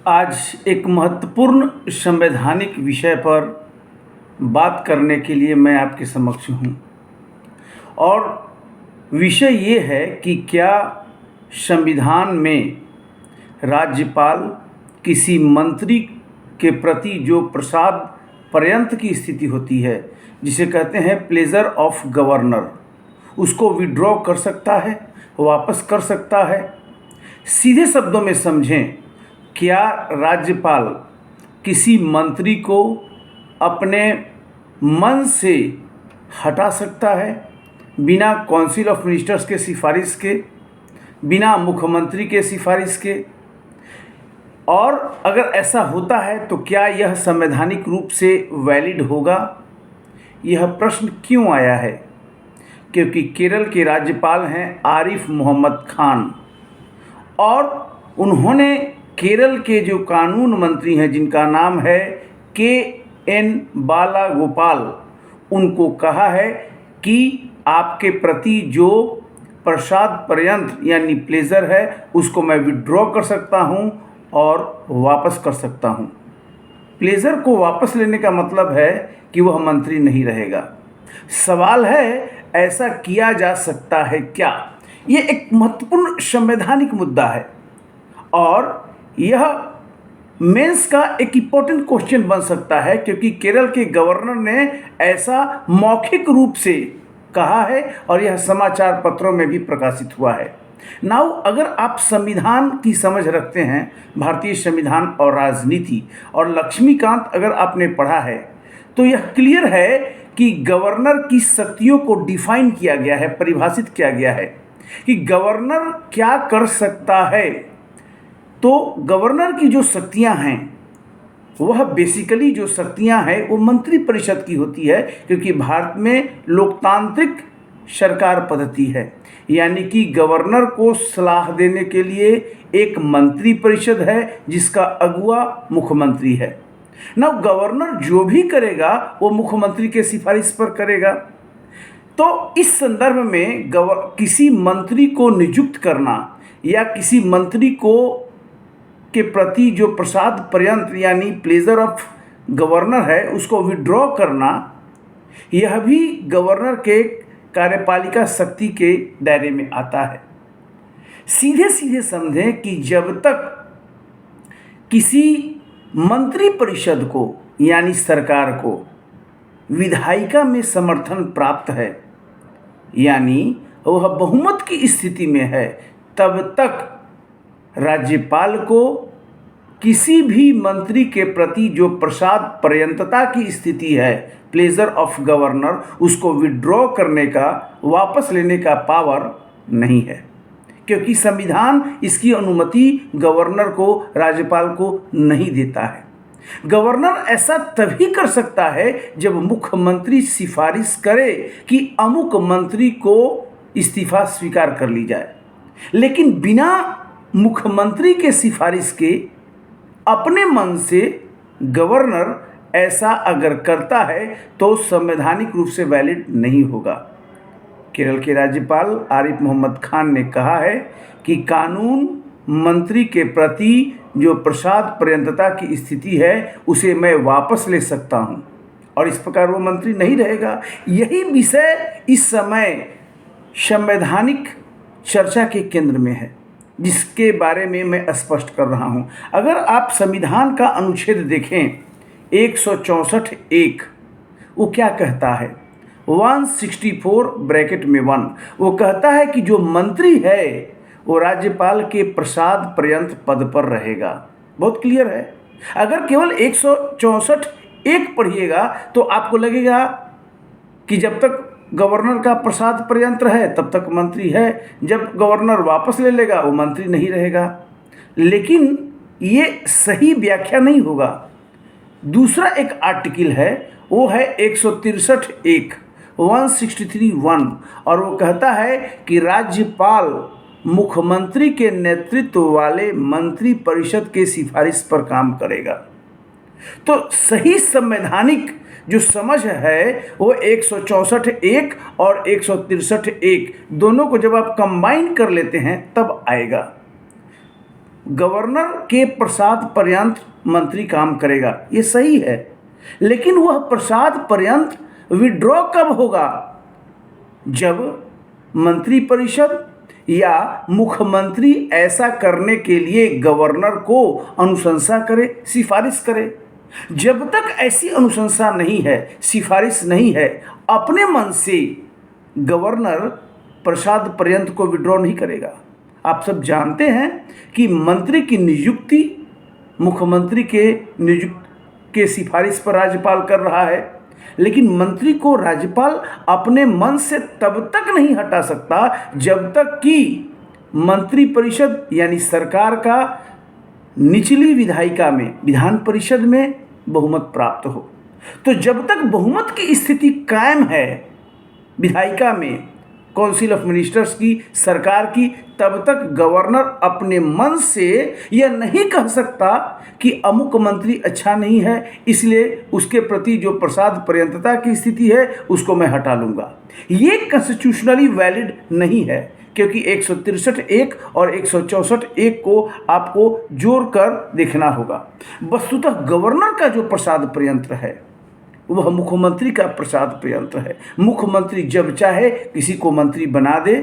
आज एक महत्वपूर्ण संवैधानिक विषय पर बात करने के लिए मैं आपके समक्ष हूँ और विषय ये है कि क्या संविधान में राज्यपाल किसी मंत्री के प्रति जो प्रसाद पर्यंत की स्थिति होती है, जिसे कहते हैं प्लेजर ऑफ गवर्नर, उसको विड्रॉ कर सकता है, वापस कर सकता है। सीधे शब्दों में समझें, क्या राज्यपाल किसी मंत्री को अपने मन से हटा सकता है बिना काउंसिल ऑफ मिनिस्टर्स के सिफारिश के, बिना मुख्यमंत्री के सिफारिश के? और अगर ऐसा होता है तो क्या यह संवैधानिक रूप से वैलिड होगा? यह प्रश्न क्यों आया है? क्योंकि केरल के राज्यपाल हैं आरिफ मोहम्मद खान और उन्होंने केरल के जो कानून मंत्री हैं, जिनका नाम है KN बालागोपाल, उनको कहा है कि आपके प्रति जो प्रसाद पर्यंत यानी प्लेजर है उसको मैं विड्रॉ कर सकता हूं और वापस कर सकता हूं। प्लेजर को वापस लेने का मतलब है कि वह मंत्री नहीं रहेगा। सवाल है, ऐसा किया जा सकता है क्या? ये एक महत्वपूर्ण संवैधानिक मुद्दा है और यह मेंस का एक इम्पोर्टेंट क्वेश्चन बन सकता है, क्योंकि केरल के गवर्नर ने ऐसा मौखिक रूप से कहा है और यह समाचार पत्रों में भी प्रकाशित हुआ है। नाउ, अगर आप संविधान की समझ रखते हैं, भारतीय संविधान और राजनीति, और लक्ष्मीकांत अगर आपने पढ़ा है, तो यह क्लियर है कि गवर्नर की शक्तियों को डिफाइन किया गया है, परिभाषित किया गया है कि गवर्नर क्या कर सकता है। तो गवर्नर की जो शक्तियां हैं, वह बेसिकली जो शक्तियां हैं वो मंत्री परिषद की होती है, क्योंकि भारत में लोकतांत्रिक सरकार पद्धति है, यानी कि गवर्नर को सलाह देने के लिए एक मंत्री परिषद है जिसका अगुवा मुख्यमंत्री है। ना गवर्नर जो भी करेगा वो मुख्यमंत्री के सिफारिश पर करेगा। तो इस संदर्भ में किसी मंत्री को नियुक्त करना या किसी मंत्री को के प्रति जो प्रसाद पर्यंत यानी प्लेजर ऑफ गवर्नर है उसको विड्रॉ करना, यह भी गवर्नर के कार्यपालिका शक्ति के दायरे में आता है। सीधे सीधे समझें कि जब तक किसी मंत्री परिषद को यानी सरकार को विधायिका में समर्थन प्राप्त है, यानी वह बहुमत की स्थिति में है, तब तक राज्यपाल को किसी भी मंत्री के प्रति जो प्रसाद पर्यंतता की स्थिति है, प्लेजर ऑफ गवर्नर, उसको विड्रॉ करने का, वापस लेने का पावर नहीं है, क्योंकि संविधान इसकी अनुमति गवर्नर को, राज्यपाल को नहीं देता है। गवर्नर ऐसा तभी कर सकता है जब मुख्यमंत्री सिफारिश करे कि अमुक मंत्री को इस्तीफा स्वीकार कर ली जाए, लेकिन बिना मुख्यमंत्री के सिफारिश के अपने मन से गवर्नर ऐसा अगर करता है तो संवैधानिक रूप से वैलिड नहीं होगा। केरल के राज्यपाल आरिफ मोहम्मद खान ने कहा है कि कानून मंत्री के प्रति जो प्रसाद पर्यंतता की स्थिति है उसे मैं वापस ले सकता हूं और इस प्रकार वो मंत्री नहीं रहेगा। यही विषय इस समय संवैधानिक चर्चा के केंद्र में है, जिसके बारे में मैं स्पष्ट कर रहा हूं। अगर आप संविधान का अनुच्छेद देखें 164(1), वो क्या कहता है? 164(1), वो कहता है कि जो मंत्री है वो राज्यपाल के प्रसाद पर्यंत पद पर रहेगा। बहुत क्लियर है। अगर केवल 164(1) पढ़िएगा तो आपको लगेगा कि जब तक गवर्नर का प्रसाद पर्यंत रहे तब तक मंत्री है, जब गवर्नर वापस ले लेगा वो मंत्री नहीं रहेगा। लेकिन ये सही व्याख्या नहीं होगा। दूसरा एक आर्टिकल है, वो है 163(1) और वो कहता है कि राज्यपाल मुख्यमंत्री के नेतृत्व वाले मंत्री परिषद के सिफारिश पर काम करेगा। तो सही संवैधानिक जो समझ है वो 164(1) और 163(1) दोनों को जब आप कंबाइन कर लेते हैं तब आएगा। गवर्नर के प्रसाद पर्यंत मंत्री काम करेगा, ये सही है, लेकिन वह प्रसाद पर्यंत विड्रॉ कब होगा? जब मंत्रिपरिषद या मुख्यमंत्री ऐसा करने के लिए गवर्नर को अनुशंसा करे, सिफारिश करे। जब तक ऐसी अनुशंसा नहीं है, सिफारिश नहीं है, अपने मन से गवर्नर प्रसाद पर्यंत को विड्रॉ नहीं करेगा। आप सब जानते हैं कि मंत्री की नियुक्ति मुख्यमंत्री के नियुक्ति के सिफारिश पर राज्यपाल कर रहा है, लेकिन मंत्री को राज्यपाल अपने मन से तब तक नहीं हटा सकता जब तक कि मंत्रिपरिषद यानी सरकार का निचली विधायिका में, विधान परिषद में बहुमत प्राप्त हो। तो जब तक बहुमत की स्थिति कायम है विधायिका में, काउंसिल ऑफ मिनिस्टर्स की, सरकार की, तब तक गवर्नर अपने मन से यह नहीं कह सकता कि अमुक मंत्री अच्छा नहीं है, इसलिए उसके प्रति जो प्रसाद पर्यंतता की स्थिति है उसको मैं हटा लूँगा। ये कॉन्स्टिट्यूशनली वैलिड नहीं है, क्योंकि 163(1) और 164(1) को आपको जोड़कर देखना होगा। वस्तुतः गवर्नर का जो प्रसाद पर्यंत्र है वह मुख्यमंत्री का प्रसाद पर्यंत्र है। मुख्यमंत्री जब चाहे किसी को मंत्री बना दे,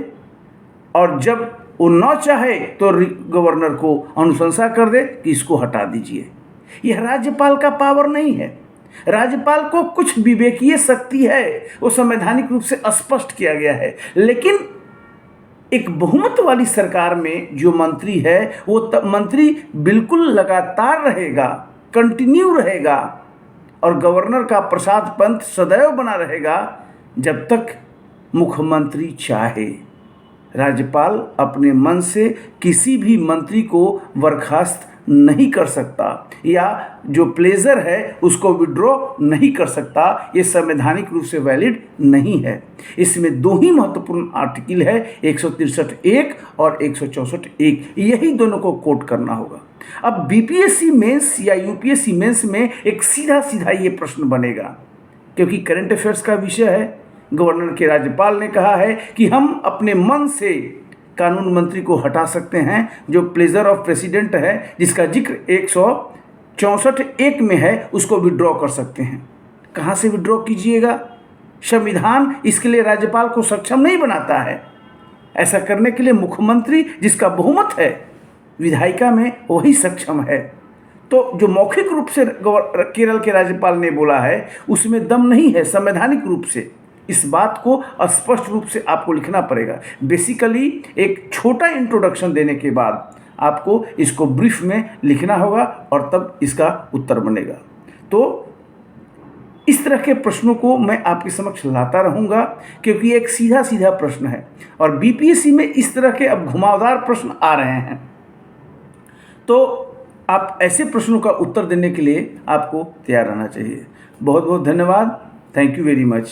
और जब वो न चाहे तो गवर्नर को अनुशंसा कर दे कि इसको हटा दीजिए। यह राज्यपाल का पावर नहीं है। राज्यपाल को कुछ विवेकीय शक्ति है, वो संवैधानिक रूप से स्पष्ट किया गया है, लेकिन एक बहुमत वाली सरकार में जो मंत्री है वो मंत्री बिल्कुल लगातार रहेगा, कंटिन्यू रहेगा, और गवर्नर का प्रसाद पंथ सदैव बना रहेगा जब तक मुख्यमंत्री चाहे। राज्यपाल अपने मन से किसी भी मंत्री को बर्खास्त नहीं कर सकता, या जो प्लेजर है उसको विड्रॉ नहीं कर सकता। ये संवैधानिक रूप से वैलिड नहीं है। इसमें दो ही महत्वपूर्ण आर्टिकल है, 163(1) और 164(1), यही दोनों को कोट करना होगा। अब बीपीएससी मेंस या यूपीएससी मेंस में एक सीधा सीधा ये प्रश्न बनेगा, क्योंकि करंट अफेयर्स का विषय है। गवर्नर के राज्यपाल ने कहा है कि हम अपने मन से कानून मंत्री को हटा सकते हैं, जो प्लेजर ऑफ प्रेसिडेंट है, जिसका जिक्र 164(1) में है, उसको विड्रॉ कर सकते हैं। कहाँ से विड्रॉ कीजिएगा? संविधान इसके लिए राज्यपाल को सक्षम नहीं बनाता है। ऐसा करने के लिए मुख्यमंत्री, जिसका बहुमत है विधायिका में, वही सक्षम है। तो जो मौखिक रूप से केरल के राज्यपाल ने बोला है उसमें दम नहीं है संवैधानिक रूप से। इस बात को स्पष्ट रूप से आपको लिखना पड़ेगा। बेसिकली एक छोटा इंट्रोडक्शन देने के बाद आपको इसको ब्रीफ में लिखना होगा और तब इसका उत्तर बनेगा। तो इस तरह के प्रश्नों को मैं आपके समक्ष लाता रहूँगा, क्योंकि एक सीधा सीधा प्रश्न है और बीपीएससी में इस तरह के अब घुमावदार प्रश्न आ रहे हैं। तो आप ऐसे प्रश्नों का उत्तर देने के लिए आपको तैयार रहना चाहिए। बहुत बहुत धन्यवाद। Thank you very much.